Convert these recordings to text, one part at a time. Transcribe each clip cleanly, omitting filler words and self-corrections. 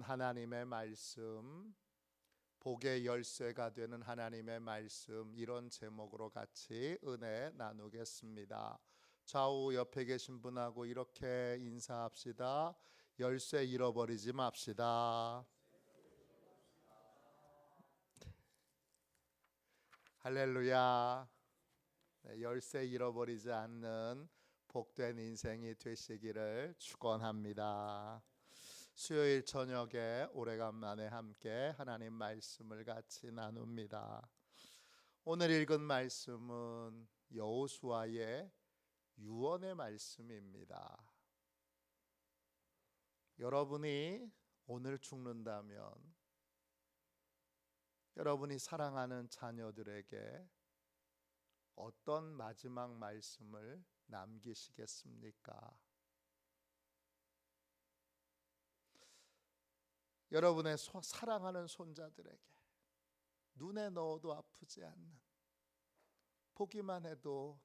하나님의 말씀, 복의 열쇠가 되는 하나님의 말씀, 이런 제목으로 같이 은혜 나누겠습니다. 좌우 옆에 계신 분하고 이렇게 인사합시다. 열쇠 잃어버리지 맙시다. 할렐루야. 열쇠 잃어버리지 않는 복된 인생이 되시기를 축원합니다. 수요일 저녁에 오래간만에 함께 하나님 말씀을 같이 나눕니다. 오늘 읽은 말씀은 여호수아의 유언의 말씀입니다. 여러분이 오늘 죽는다면 여러분이 사랑하는 자녀들에게 어떤 마지막 말씀을 남기시겠습니까? 여러분의 사랑하는 손자들에게 눈에 넣어도 아프지 않는, 보기만 해도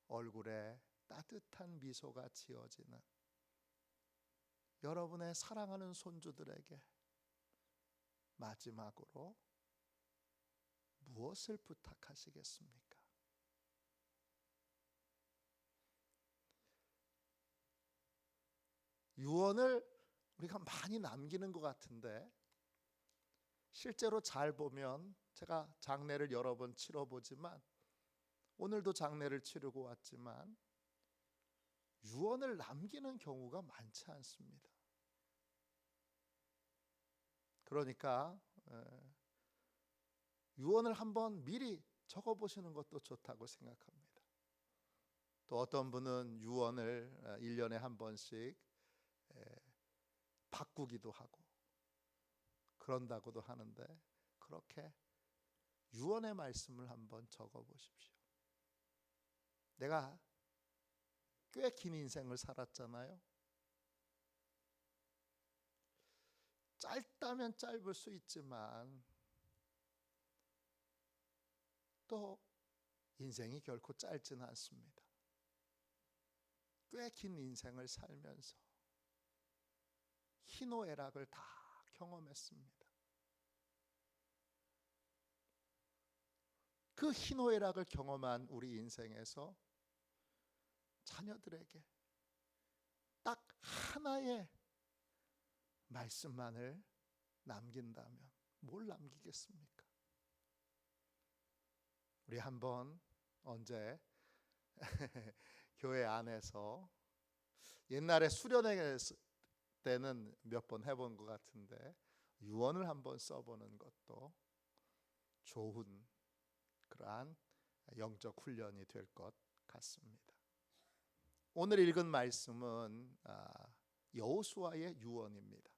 얼굴에 따뜻한 미소가 지어지는 여러분의 사랑하는 손주들에게 마지막으로 무엇을 부탁하시겠습니까? 유언을 우리가 많이 남기는 것 같은데 실제로 잘 보면, 제가 장례를 여러 번 치러보지만 오늘도 장례를 치르고 왔지만 유언을 남기는 경우가 많지 않습니다. 그러니까 유언을 한번 미리 적어보시는 것도 좋다고 생각합니다. 또 어떤 분은 유언을 1년에 한 번씩 바꾸기도 하고 그런다고도 하는데, 그렇게 유언의 말씀을 한번 적어보십시오. 내가 꽤 긴 인생을 살았잖아요. 짧다면 짧을 수 있지만 또 인생이 결코 짧지는 않습니다. 꽤 긴 인생을 살면서 희노애락을 다 경험했습니다. 그 희노애락을 경험한 우리 인생에서 자녀들에게 딱 하나의 말씀만을 남긴다면 뭘 남기겠습니까? 우리 한번 언제 교회 안에서 옛날에 수련회 때는 몇 번 해본 것 같은데 유언을 한번 써보는 것도 좋은 그러한 영적 훈련이 될 것 같습니다. 오늘 읽은 말씀은 여호수아의 유언입니다.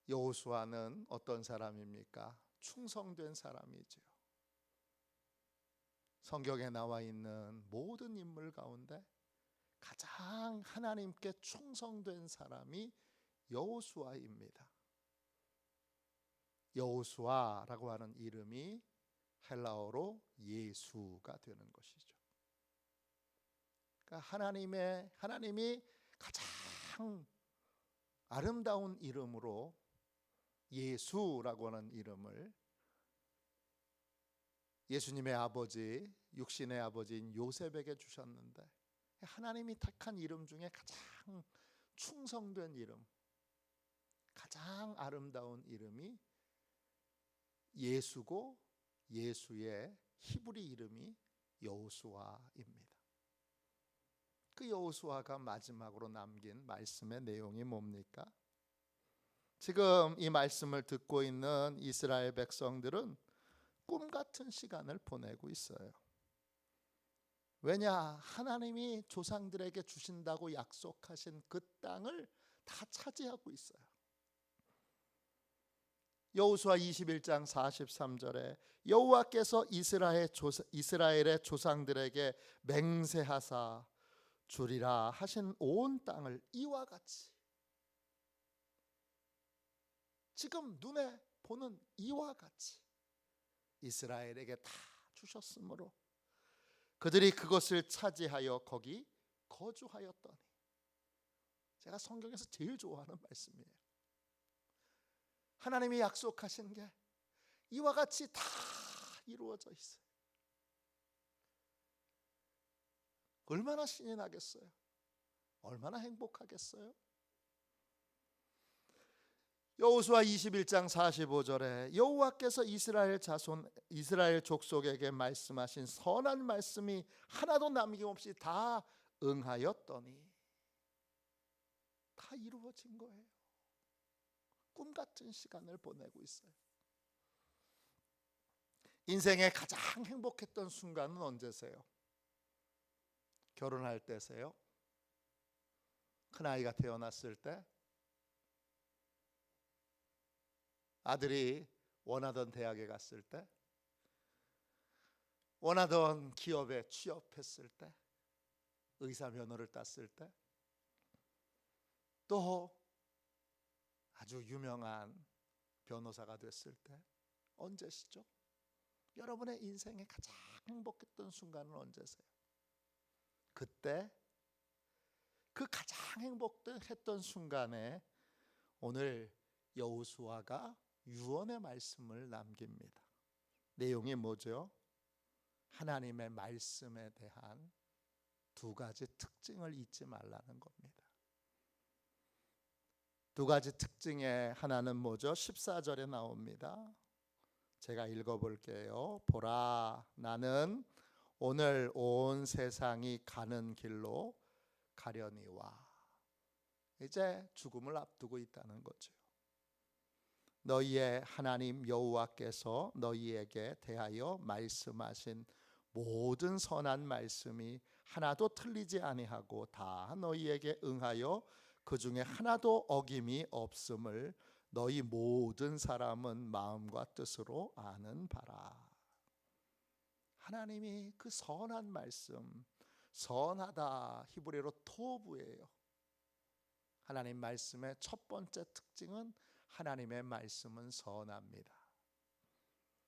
여호수아는 어떤 사람입니까? 충성된 사람이죠. 성경에 나와 있는 모든 인물 가운데 가장 하나님께 충성된 사람이 여호수아입니다. 여호수아라고 하는 이름이 헬라어로 예수가 되는 것이죠. 그러니까 하나님이 가장 아름다운 이름으로 예수라고 하는 이름을 예수님의 아버지, 육신의 아버지인 요셉에게 주셨는데, 하나님이 택한 이름 중에 가장 충성된 이름, 가장 아름다운 이름이 예수고, 예수의 히브리 이름이 여호수아입니다. 그 여호수아가 마지막으로 남긴 말씀의 내용이 뭡니까? 지금 이 말씀을 듣고 있는 이스라엘 백성들은 꿈 같은 시간을 보내고 있어요. 왜냐? 하나님이 조상들에게 주신다고 약속하신 그 땅을 다 차지하고 있어요. 여호수아 21장 43절에 여호와께서 이스라엘의 조상들에게 맹세하사 주리라 하신 온 땅을 이와 같이, 지금 눈에 보는 이와 같이 이스라엘에게 다 주셨으므로 그들이 그것을 차지하여 거기 거주하였더니, 제가 성경에서 제일 좋아하는 말씀이에요. 하나님이 약속하신 게 이와 같이 다 이루어져 있어요. 얼마나 신이 나겠어요? 얼마나 행복하겠어요? 여호수아 21장 45절에 여호와께서 이스라엘 족속에게 말씀하신 선한 말씀이 하나도 남김없이 다 응하였더니, 다 이루어진 거예요. 꿈 같은 시간을 보내고 있어요. 인생의 가장 행복했던 순간은 언제세요? 결혼할 때세요? 큰아이가 태어났을 때? 아들이 원하던 대학에 갔을 때? 원하던 기업에 취업했을 때? 의사 면허를 땄을 때? 또 아주 유명한 변호사가 됐을 때? 언제시죠? 여러분의 인생에 가장 행복했던 순간은 언제세요? 그때 그 가장 행복했던 순간에 오늘 여호수아가 유언의 말씀을 남깁니다. 내용이 뭐죠? 하나님의 말씀에 대한 두 가지 특징을 잊지 말라는 겁니다. 두 가지 특징의 하나는 뭐죠? 14절에 나옵니다. 제가 읽어볼게요. 보라, 나는 오늘 온 세상이 가는 길로 가려니와. 이제 죽음을 앞두고 있다는 거죠. 너희의 하나님 여호와께서 너희에게 대하여 말씀하신 모든 선한 말씀이 하나도 틀리지 아니하고 다 너희에게 응하여 그 중에 하나도 어김이 없음을 너희 모든 사람은 마음과 뜻으로 아는 바라. 하나님이 그 선한 말씀, 선하다 히브리어로 토브예요. 하나님 말씀의 첫 번째 특징은 하나님의 말씀은 선합니다.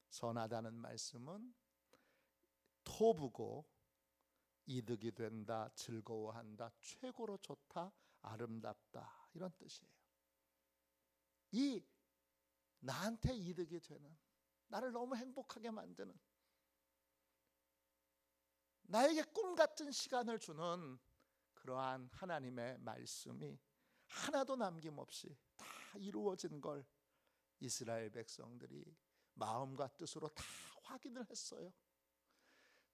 선하다는 말씀은 토브고 이득이 된다, 즐거워한다, 최고로 좋다, 아름답다, 이런 뜻이에요. 이 나한테 이득이 되는, 나를 너무 행복하게 만드는, 나에게 꿈 같은 시간을 주는 그러한 하나님의 말씀이 하나도 남김없이 다 이루어진 걸 이스라엘 백성들이 마음과 뜻으로 다 확인을 했어요.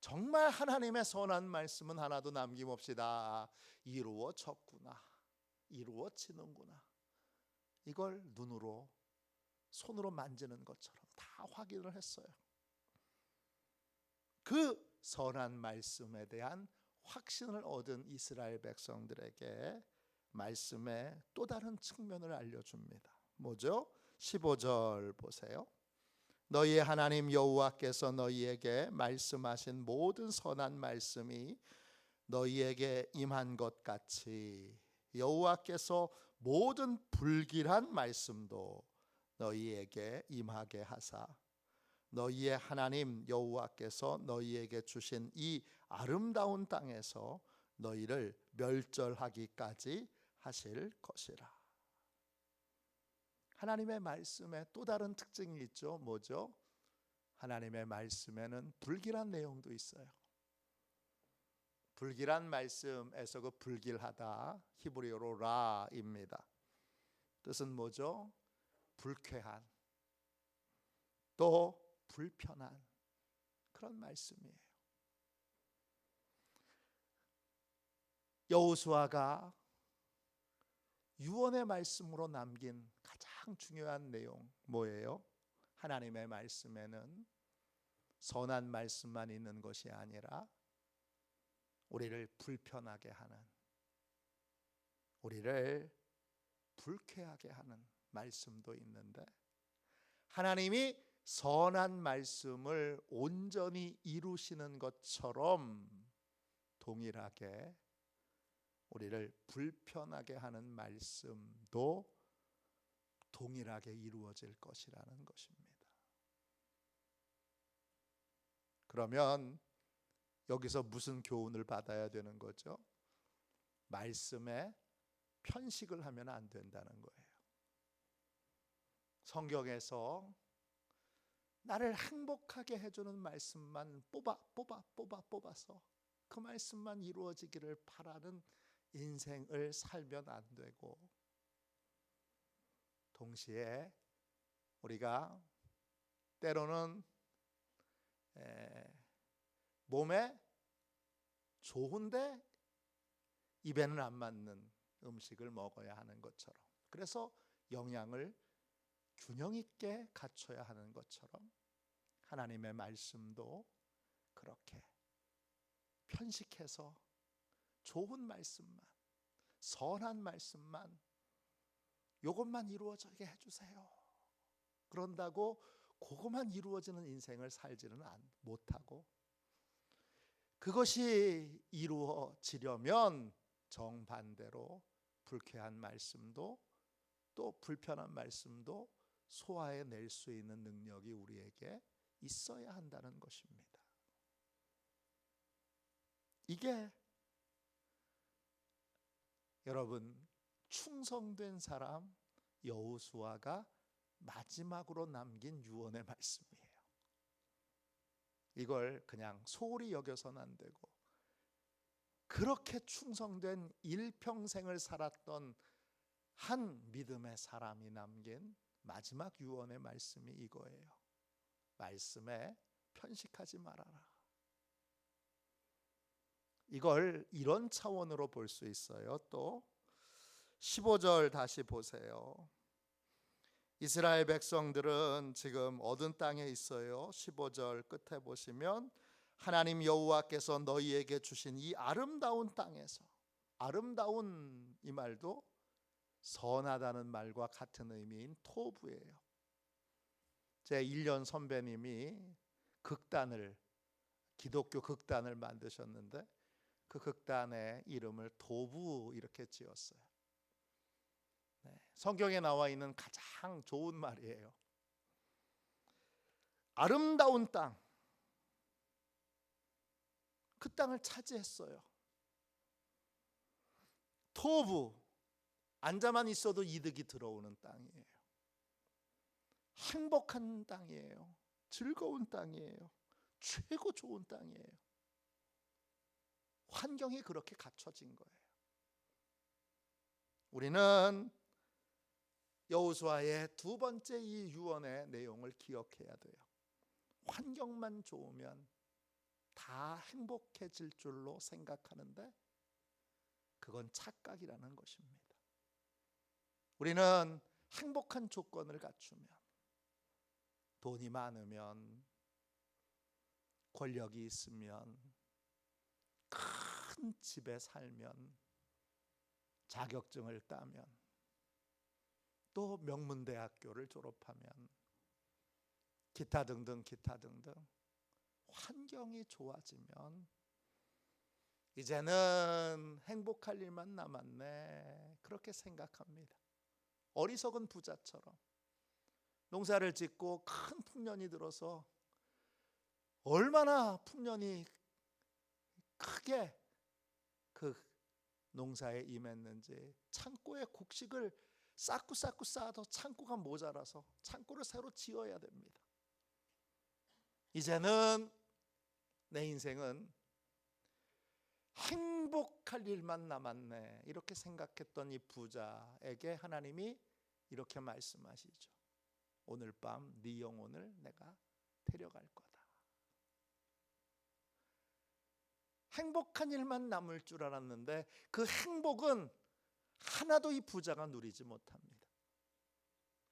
정말 하나님의 선한 말씀은 하나도 남김없이 다 이루어졌구나, 이루어지는구나. 이걸 눈으로, 손으로 만지는 것처럼 다 확인을 했어요. 그 선한 말씀에 대한 확신을 얻은 이스라엘 백성들에게 말씀의 또 다른 측면을 알려줍니다. 뭐죠? 15절 보세요. 너희의 하나님 여호와께서 너희에게 말씀하신 모든 선한 말씀이 너희에게 임한 것 같이 여호와께서 모든 불길한 말씀도 너희에게 임하게 하사 너희의 하나님 여호와께서 너희에게 주신 이 아름다운 땅에서 너희를 멸절하기까지 하실 것이라. 하나님의 말씀에 또 다른 특징이 있죠. 뭐죠? 하나님의 말씀에는 불길한 내용도 있어요. 불길한 말씀에서 그 불길하다 히브리어로 라입니다. 뜻은 뭐죠? 불쾌한, 또 불편한 그런 말씀이에요. 여호수아가 유언의 말씀으로 남긴 가장 중요한 내용 뭐예요? 하나님의 말씀에는 선한 말씀만 있는 것이 아니라 우리를 불편하게 하는, 우리를 불쾌하게 하는 말씀도 있는데, 하나님이 선한 말씀을 온전히 이루시는 것처럼 동일하게 우리를 불편하게 하는 말씀도 동일하게 이루어질 것이라는 것입니다. 그러면 여기서 무슨 교훈을 받아야 되는 거죠? 말씀에 편식을 하면 안 된다는 거예요. 성경에서 나를 행복하게 해주는 말씀만 뽑아서 그 말씀만 이루어지기를 바라는 인생을 살면 안 되고, 동시에 우리가 때로는 몸에 좋은데 입에는 안 맞는 음식을 먹어야 하는 것처럼, 그래서 영양을 균형 있게 갖춰야 하는 것처럼 하나님의 말씀도 그렇게 편식해서 좋은 말씀만, 선한 말씀만, 요것만 이루어지게 해주세요, 그런다고 그것만 이루어지는 인생을 살지는 못하고, 그것이 이루어지려면 정반대로 불쾌한 말씀도 또 불편한 말씀도 소화해낼 수 있는 능력이 우리에게 있어야 한다는 것입니다. 이게 여러분, 충성된 사람 여호수아가 마지막으로 남긴 유언의 말씀이에요. 이걸 그냥 소홀히 여겨서는 안 되고, 그렇게 충성된 일평생을 살았던 한 믿음의 사람이 남긴 마지막 유언의 말씀이 이거예요. 말씀에 편식하지 말아라. 이걸 이런 차원으로 볼 수 있어요. 또 15절 다시 보세요. 이스라엘 백성들은 지금 얻은 땅에 있어요. 15절 끝에 보시면 하나님 여호와께서 너희에게 주신 이 아름다운 땅에서, 아름다운 이 말도 선하다는 말과 같은 의미인 토부예요. 제 1년 선배님이 기독교 극단을 만드셨는데 그 극단의 이름을 도부 이렇게 지었어요. 성경에 나와 있는 가장 좋은 말이에요. 아름다운 땅, 그 땅을 차지했어요. 토부, 앉아만 있어도 이득이 들어오는 땅이에요. 행복한 땅이에요. 즐거운 땅이에요. 최고 좋은 땅이에요. 환경이 그렇게 갖춰진 거예요. 우리는 여호수아의 두 번째 이 유언의 내용을 기억해야 돼요. 환경만 좋으면 다 행복해질 줄로 생각하는데 그건 착각이라는 것입니다. 우리는 행복한 조건을 갖추면, 돈이 많으면, 권력이 있으면, 큰 집에 살면, 자격증을 따면, 또 명문대학교를 졸업하면, 기타 등등 환경이 좋아지면 이제는 행복할 일만 남았네, 그렇게 생각합니다. 어리석은 부자처럼 농사를 짓고 큰 풍년이 들어서 얼마나 풍년이 크게 그 농사에 임했는지 창고에 곡식을 쌓고 쌓아도 창고가 모자라서 창고를 새로 지어야 됩니다. 이제는 내 인생은 행복할 일만 남았네, 이렇게 생각했던 이 부자에게 하나님이 이렇게 말씀하시죠. 오늘 밤 네 영혼을 내가 데려갈 거다. 행복한 일만 남을 줄 알았는데 그 행복은 하나도 이 부자가 누리지 못합니다.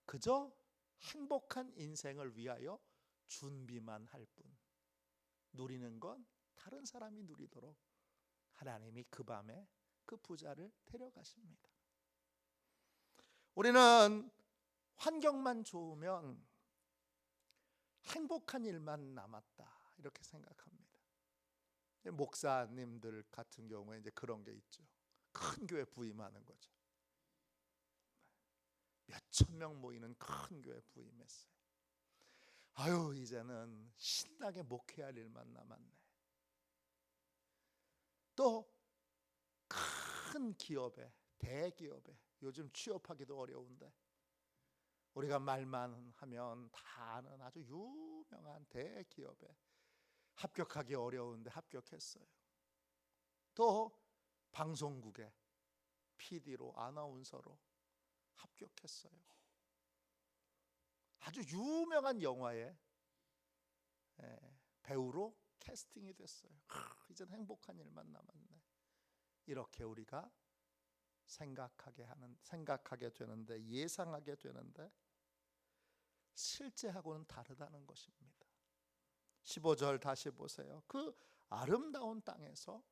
그저 행복한 인생을 위하여 준비만 할 뿐, 누리는 건 다른 사람이 누리도록 하나님이 그 밤에 그 부자를 데려가십니다. 우리는 환경만 좋으면 행복한 일만 남았다, 이렇게 생각합니다. 목사님들 같은 경우에 이제 그런 게 있죠. 큰 교회 부임하는 거죠. 몇천 명 모이는 큰 교회 부임했어요. 아유, 이제는 신나게 목회할 일만 남았네. 또 큰 기업에, 대기업에, 요즘 취업하기도 어려운데 우리가 말만 하면 다 아는 아주 유명한 대기업에 합격하기 어려운데 합격했어요. 또 방송국에 PD로 아나운서로 합격했어요. 아주 유명한 영화에 배우로 캐스팅이 됐어요. 이젠 행복한 일만 남았네. 이렇게 우리가 생각하게 되는데, 예상하게 되는데 실제하고는 다르다는 것입니다. 15절 다시 보세요. 그 아름다운 땅에서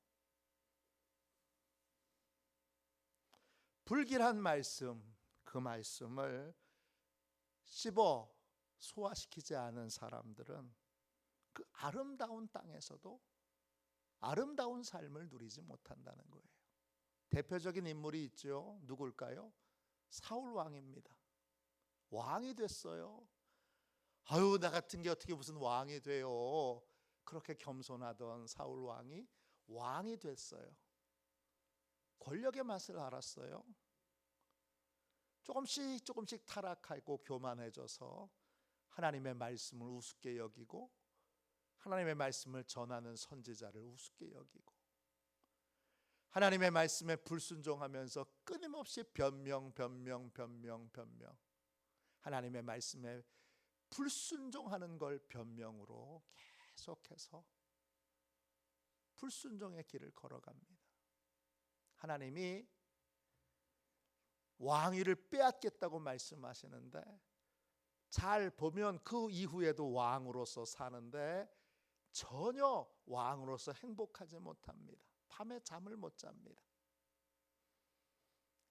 불길한 말씀, 그 말씀을 씹어 소화시키지 않은 사람들은 그 아름다운 땅에서도 아름다운 삶을 누리지 못한다는 거예요. 대표적인 인물이 있죠. 누굴까요? 사울 왕입니다. 왕이 됐어요. 아유, 나 같은 게 어떻게 무슨 왕이 돼요. 그렇게 겸손하던 사울 왕이 왕이 됐어요. 권력의 맛을 알았어요. 조금씩 타락하고 교만해져서 하나님의 말씀을 우습게 여기고, 하나님의 말씀을 전하는 선지자를 우습게 여기고, 하나님의 말씀에 불순종하면서 끊임없이 변명, 하나님의 말씀에 불순종하는 걸 변명으로 계속해서 불순종의 길을 걸어갑니다. 하나님이 왕위를 빼앗겠다고 말씀하시는데, 잘 보면 그 이후에도 왕으로서 사는데 전혀 왕으로서 행복하지 못합니다. 밤에 잠을 못 잡니다.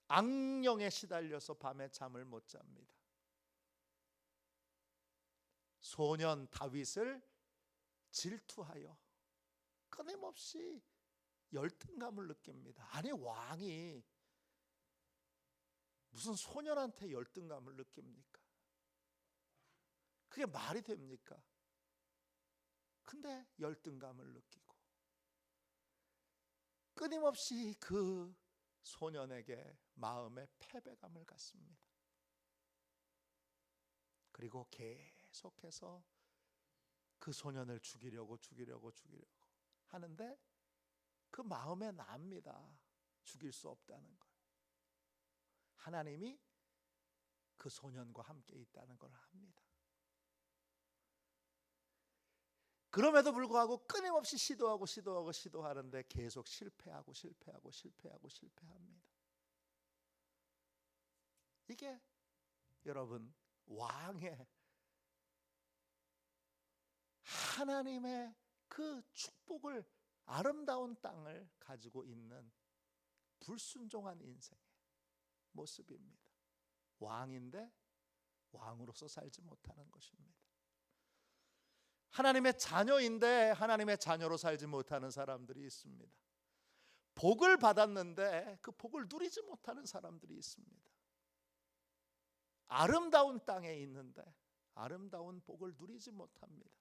악령에 시달려서 밤에 잠을 못 잡니다. 소년 다윗을 질투하여 끊임없이 열등감을 느낍니다. 아니, 왕이 무슨 소년한테 열등감을 느낍니까? 그게 말이 됩니까? 근데 열등감을 느끼고 끊임없이 그 소년에게 마음에 패배감을 갖습니다. 그리고 계속해서 그 소년을 죽이려고 하는데 그 마음에 납니다. 죽일 수 없다는 걸. 하나님이 그 소년과 함께 있다는 걸 합니다. 그럼에도 불구하고 끊임없이 시도하는데 계속 실패합니다. 이게 여러분, 왕의 하나님의 그 축복을, 아름다운 땅을 가지고 있는 불순종한 인생의 모습입니다. 왕인데 왕으로서 살지 못하는 것입니다. 하나님의 자녀인데 하나님의 자녀로 살지 못하는 사람들이 있습니다. 복을 받았는데 그 복을 누리지 못하는 사람들이 있습니다. 아름다운 땅에 있는데 아름다운 복을 누리지 못합니다.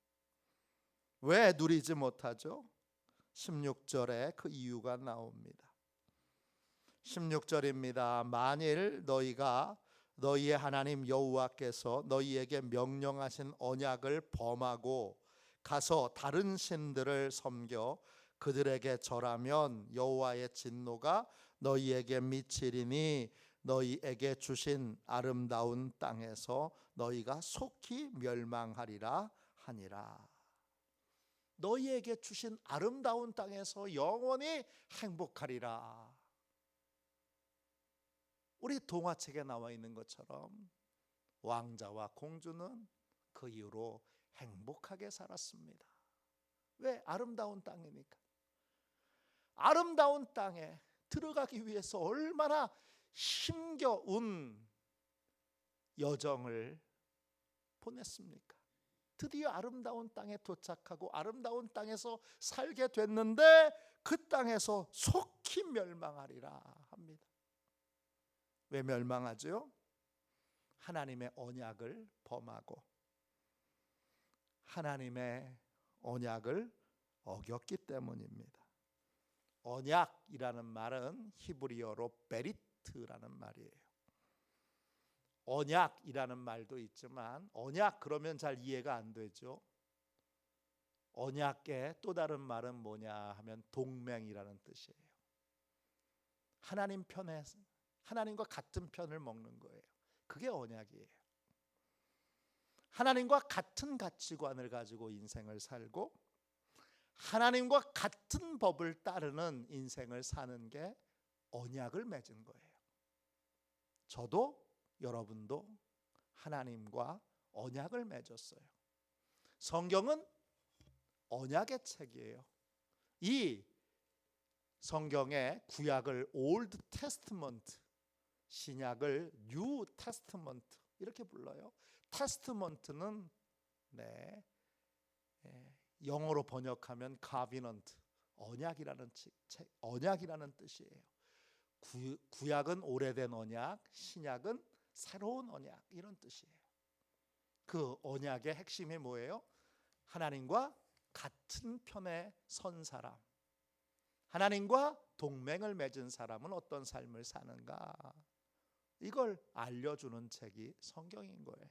왜 누리지 못하죠? 16절에 그 이유가 나옵니다. 16절입니다. 만일 너희가 너희의 하나님 여호와께서 너희에게 명령하신 언약을 범하고 가서 다른 신들을 섬겨 그들에게 절하면 여호와의 진노가 너희에게 미치리니 너희에게 주신 아름다운 땅에서 너희가 속히 멸망하리라 하니라. 너희에게 주신 아름다운 땅에서 영원히 행복하리라. 우리 동화책에 나와 있는 것처럼 왕자와 공주는 그 이후로 행복하게 살았습니다. 왜? 아름다운 땅이니까. 아름다운 땅에 들어가기 위해서 얼마나 힘겨운 여정을 보냈습니까? 드디어 아름다운 땅에 도착하고 아름다운 땅에서 살게 됐는데 그 땅에서 속히 멸망하리라 합니다. 왜 멸망하죠? 하나님의 언약을 범하고 하나님의 언약을 어겼기 때문입니다. 언약이라는 말은 히브리어로 베리트라는 말이에요. 언약이라는 말도 있지만 언약 그러면 잘 이해가 안 되죠. 언약의 또 다른 말은 뭐냐 하면 동맹이라는 뜻이에요. 하나님 편에, 하나님과 같은 편을 먹는 거예요. 그게 언약이에요. 하나님과 같은 가치관을 가지고 인생을 살고 하나님과 같은 법을 따르는 인생을 사는 게 언약을 맺은 거예요. 저도 여러분도 하나님과 언약을 맺었어요. 성경은 언약의 책이에요. 이 성경의 구약을 올드 테스트먼트, 신약을 뉴 테스트먼트 이렇게 불러요. 테스트먼트는 영어로 번역하면 covenant, 언약이라는 뜻이에요. 구약은 오래된 언약, 신약은 새로운 언약 이런 뜻이에요. 그 언약의 핵심이 뭐예요? 하나님과 같은 편에 선 사람, 하나님과 동맹을 맺은 사람은 어떤 삶을 사는가, 이걸 알려주는 책이 성경인 거예요.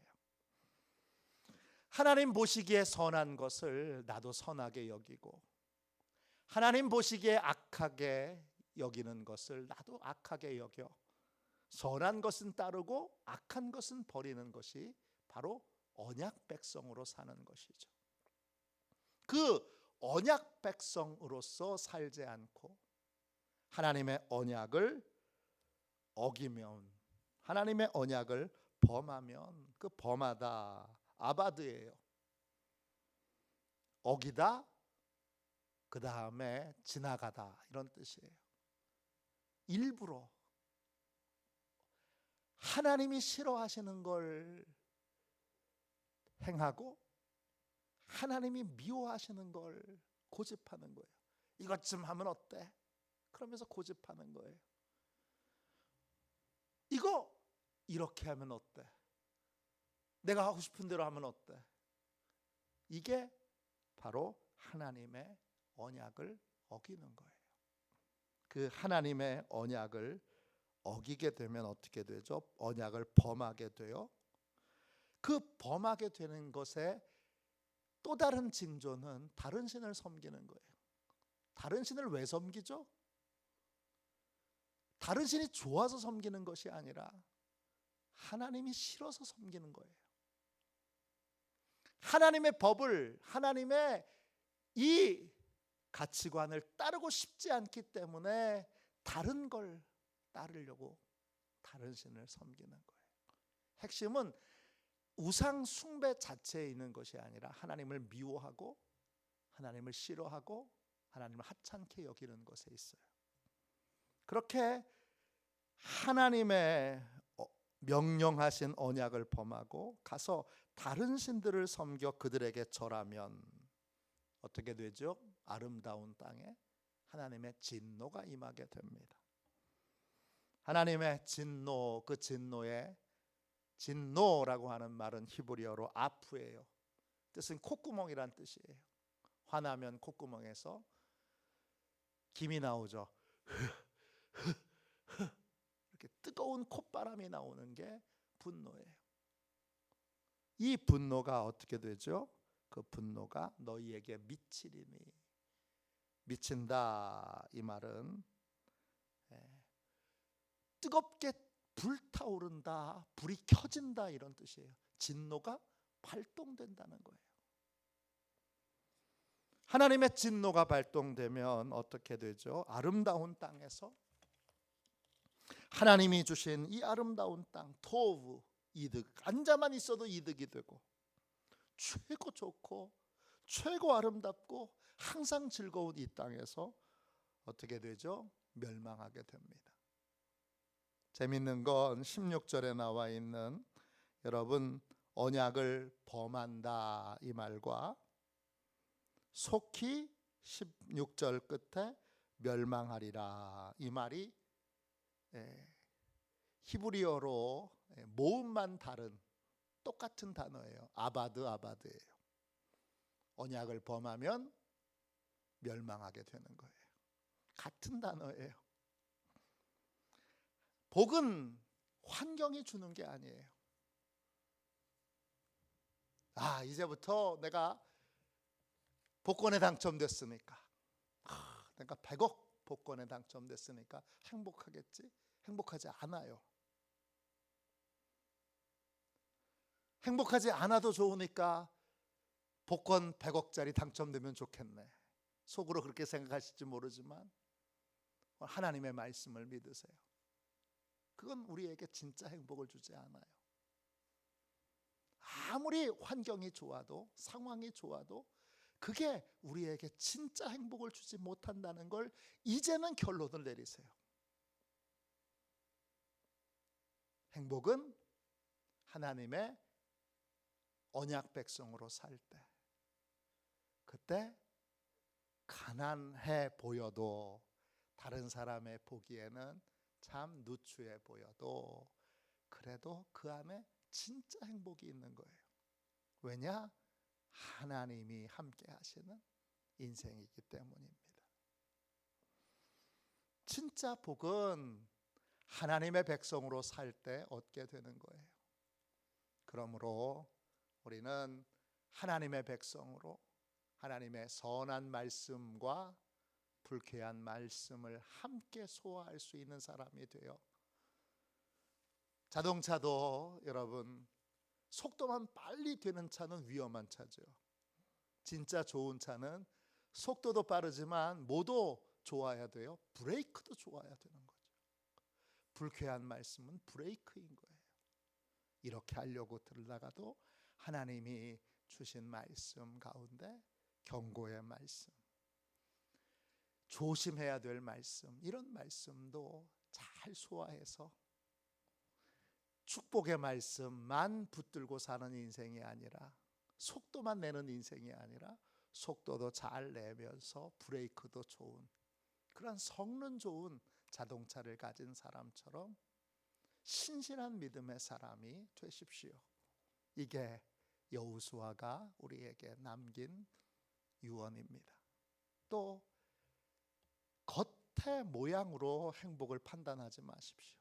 하나님 보시기에 선한 것을 나도 선하게 여기고 하나님 보시기에 악하게 여기는 것을 나도 악하게 여겨 선한 것은 따르고 악한 것은 버리는 것이 바로 언약 백성으로 사는 것이죠. 그 언약 백성으로서 살지 않고 하나님의 언약을 어기면, 하나님의 언약을 범하면 그 범하다 아바드예요. 어기다, 그 다음에 지나가다 이런 뜻이에요. 일부러 하나님이 싫어하시는 걸 행하고 하나님이 미워하시는 걸 고집하는 거예요. 이것 좀 하면 어때? 그러면서 고집하는 거예요. 이거 이렇게 하면 어때? 내가 하고 싶은 대로 하면 어때? 이게 바로 하나님의 언약을 어기는 거예요. 그 하나님의 언약을 어기게 되면 어떻게 되죠? 언약을 범하게 돼요. 그 범하게 되는 것에 또 다른 징조는 다른 신을 섬기는 거예요. 다른 신을 왜 섬기죠? 다른 신이 좋아서 섬기는 것이 아니라 하나님이 싫어서 섬기는 거예요. 하나님의 법을, 하나님의 이 가치관을 따르고 싶지 않기 때문에 다른 걸 따르려고 다른 신을 섬기는 거예요. 핵심은 우상 숭배 자체에 있는 것이 아니라 하나님을 미워하고 하나님을 싫어하고 하나님을 하찮게 여기는 것에 있어요. 그렇게 하나님의 명령하신 언약을 범하고 가서 다른 신들을 섬겨 그들에게 절하면 어떻게 되죠? 아름다운 땅에 하나님의 진노가 임하게 됩니다. 하나님의 진노, 그 진노에 진노라고 하는 말은 히브리어로 아프예요. 뜻은 콧구멍이란 뜻이에요. 화나면 콧구멍에서 김이 나오죠. 이렇게 뜨거운 콧바람이 나오는 게 분노예요. 이 분노가 어떻게 되죠? 그 분노가 너희에게 미치리니, 미친다 이 말은 뜨겁게 불타오른다, 불이 켜진다 이런 뜻이에요. 진노가 발동된다는 거예요. 하나님의 진노가 발동되면 어떻게 되죠? 아름다운 땅에서 하나님이 주신 이 아름다운 땅, 토브, 이득, 앉아만 있어도 이득이 되고 최고 좋고 최고 아름답고 항상 즐거운 이 땅에서 어떻게 되죠? 멸망하게 됩니다. 재밌는 건 16절에 나와 있는 여러분 언약을 범한다 이 말과 속히 16절 끝에 멸망하리라 이 말이 히브리어로 모음만 다른 똑같은 단어예요. 아바드예요. 언약을 범하면 멸망하게 되는 거예요. 같은 단어예요. 복은 환경이 주는 게 아니에요. 이제부터 내가 복권에 당첨됐으니까, 내가 100억 복권에 당첨됐으니까 행복하겠지? 행복하지 않아요. 행복하지 않아도 좋으니까 복권 100억짜리 당첨되면 좋겠네, 속으로 그렇게 생각하실지 모르지만 하나님의 말씀을 믿으세요. 그건 우리에게 진짜 행복을 주지 않아요. 아무리 환경이 좋아도, 상황이 좋아도 그게 우리에게 진짜 행복을 주지 못한다는 걸 이제는 결론을 내리세요. 행복은 하나님의 언약 백성으로 살 때, 그때 가난해 보여도, 다른 사람의 보기에는 참 누추해 보여도, 그래도 그 안에 진짜 행복이 있는 거예요. 왜냐? 하나님이 함께 하시는 인생이기 때문입니다. 진짜 복은 하나님의 백성으로 살 때 얻게 되는 거예요. 그러므로 우리는 하나님의 백성으로 하나님의 선한 말씀과 불쾌한 말씀을 함께 소화할 수 있는 사람이 되어, 자동차도 여러분 속도만 빨리 되는 차는 위험한 차죠. 진짜 좋은 차는 속도도 빠르지만 뭐도 좋아야 돼요? 브레이크도 좋아야 되는 거죠. 불쾌한 말씀은 브레이크인 거예요. 이렇게 하려고 들다가도 하나님이 주신 말씀 가운데 경고의 말씀, 조심해야 될 말씀, 이런 말씀도 잘 소화해서 축복의 말씀만 붙들고 사는 인생이 아니라, 속도만 내는 인생이 아니라 속도도 잘 내면서 브레이크도 좋은 그런 성능 좋은 자동차를 가진 사람처럼 신실한 믿음의 사람이 되십시오. 이게 여호수아가 우리에게 남긴 유언입니다. 또 겉의 모양으로 행복을 판단하지 마십시오.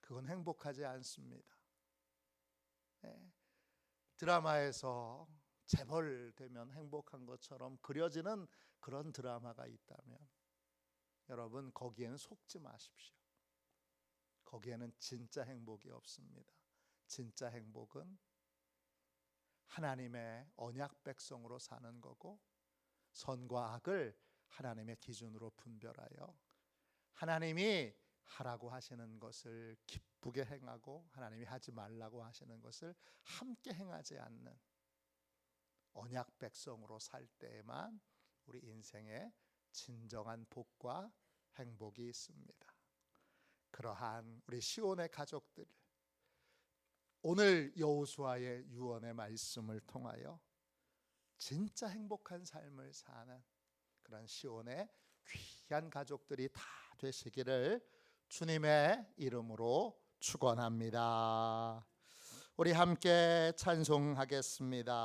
그건 행복하지 않습니다. 드라마에서 재벌 되면 행복한 것처럼 그려지는 그런 드라마가 있다면 여러분 거기에는 속지 마십시오. 거기에는 진짜 행복이 없습니다. 진짜 행복은 하나님의 언약 백성으로 사는 거고, 선과 악을 하나님의 기준으로 분별하여 하나님이 하라고 하시는 것을 기쁘게 행하고 하나님이 하지 말라고 하시는 것을 함께 행하지 않는 언약 백성으로 살 때에만 우리 인생에 진정한 복과 행복이 있습니다. 그러한 우리 시온의 가족들, 오늘 여호수아의 유언의 말씀을 통하여 진짜 행복한 삶을 사는 그런 시온의 귀한 가족들이 다 되시기를 주님의 이름으로 축원합니다. 우리 함께 찬송하겠습니다.